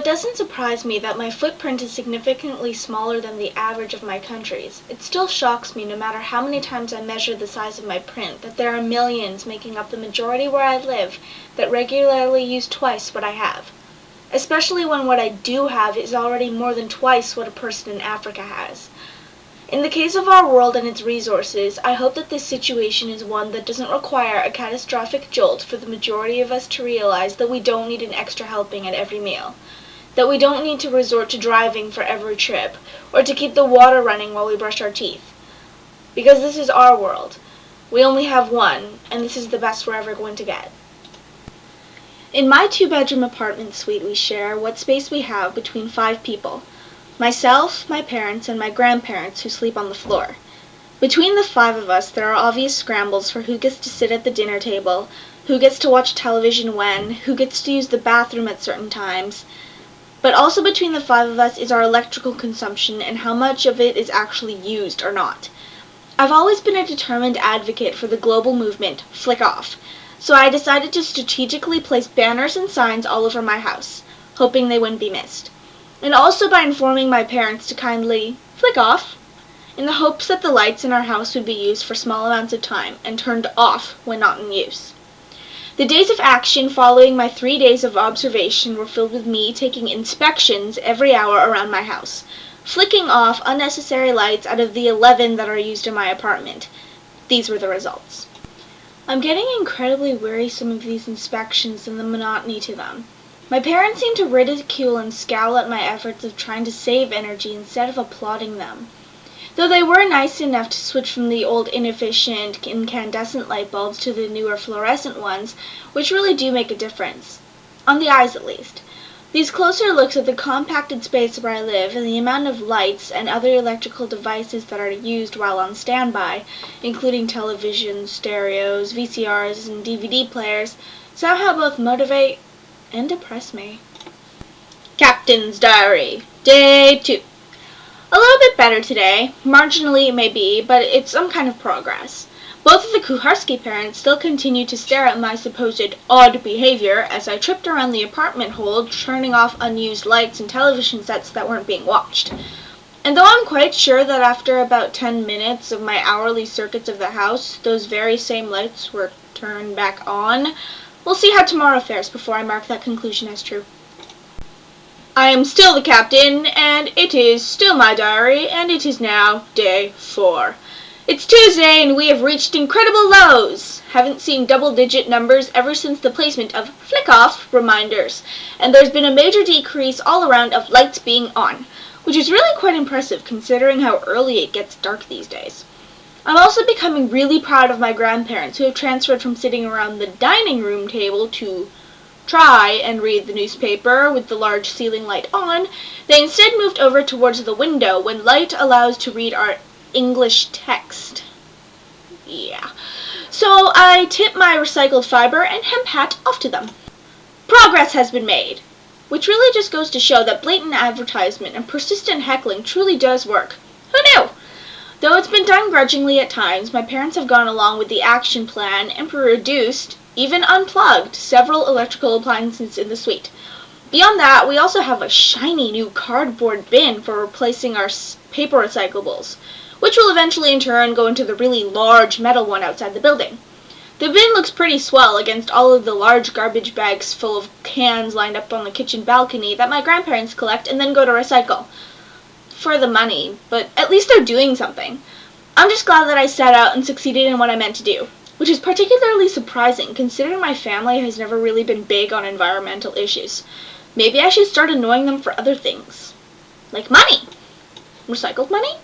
it doesn't surprise me that my footprint is significantly smaller than the average of my countries, it still shocks me, no matter how many times I measure the size of my print, that there are millions making up the majority where I live that regularly use twice what I have. Especially when what I do have is already more than twice what a person in Africa has. In the case of our world and its resources, I hope that this situation is one that doesn't require a catastrophic jolt for the majority of us to realize that we don't need an extra helping at every meal, that we don't need to resort to driving for every trip, or to keep the water running while we brush our teeth. Because this is our world. We only have one, and this is the best we're ever going to get. In my 2-bedroom apartment suite we share what space we have between 5 people. Myself, my parents, and my grandparents who sleep on the floor. Between the 5 of us, there are obvious scrambles for who gets to sit at the dinner table, who gets to watch television when, who gets to use the bathroom at certain times. But also between the 5 of us is our electrical consumption and how much of it is actually used or not. I've always been a determined advocate for the global movement, flick off, so I decided to strategically place banners and signs all over my house, hoping they wouldn't be missed. And also by informing my parents to kindly flick off, in the hopes that the lights in our house would be used for small amounts of time and turned off when not in use. The days of action following my 3 days of observation were filled with me taking inspections every hour around my house, flicking off unnecessary lights out of the 11 that are used in my apartment. These were the results. I'm getting incredibly wearisome of these inspections and the monotony to them. My parents seem to ridicule and scowl at my efforts of trying to save energy instead of applauding them. Though they were nice enough to switch from the old inefficient incandescent light bulbs to the newer fluorescent ones, which really do make a difference. On the eyes at least. These closer looks at the compacted space where I live and the amount of lights and other electrical devices that are used while on standby, including televisions, stereos, VCRs, and DVD players, somehow both motivate and depress me. Captain's Diary, Day 2. A little bit better today, marginally maybe, but it's some kind of progress. Both of the Kucharski parents still continue to stare at my supposed odd behavior as I tripped around the apartment hold, turning off unused lights and television sets that weren't being watched. And though I'm quite sure that after about 10 minutes of my hourly circuits of the house, those very same lights were turned back on, we'll see how tomorrow fares before I mark that conclusion as true. I am still the captain, and it is still my diary, and it is now day 4. It's Tuesday, and we have reached incredible lows. Haven't seen double-digit numbers ever since the placement of flick-off reminders, and there's been a major decrease all around of lights being on, which is really quite impressive considering how early it gets dark these days. I'm also becoming really proud of my grandparents who have transferred from sitting around the dining room table to try and read the newspaper with the large ceiling light on. They instead moved over towards the window when light allows to read our English text. Yeah. So I tip my recycled fiber and hemp hat off to them. Progress has been made, which really just goes to show that blatant advertisement and persistent heckling truly does work. Who knew? Though it's been done grudgingly at times, my parents have gone along with the action plan and reduced, even unplugged, several electrical appliances in the suite. Beyond that, we also have a shiny new cardboard bin for replacing our paper recyclables, which will eventually in turn go into the really large metal one outside the building. The bin looks pretty swell against all of the large garbage bags full of cans lined up on the kitchen balcony that my grandparents collect and then go to recycle. For the money, but at least they're doing something. I'm just glad that I set out and succeeded in what I meant to do, which is particularly surprising considering my family has never really been big on environmental issues. Maybe I should start annoying them for other things. Like money. Recycled money?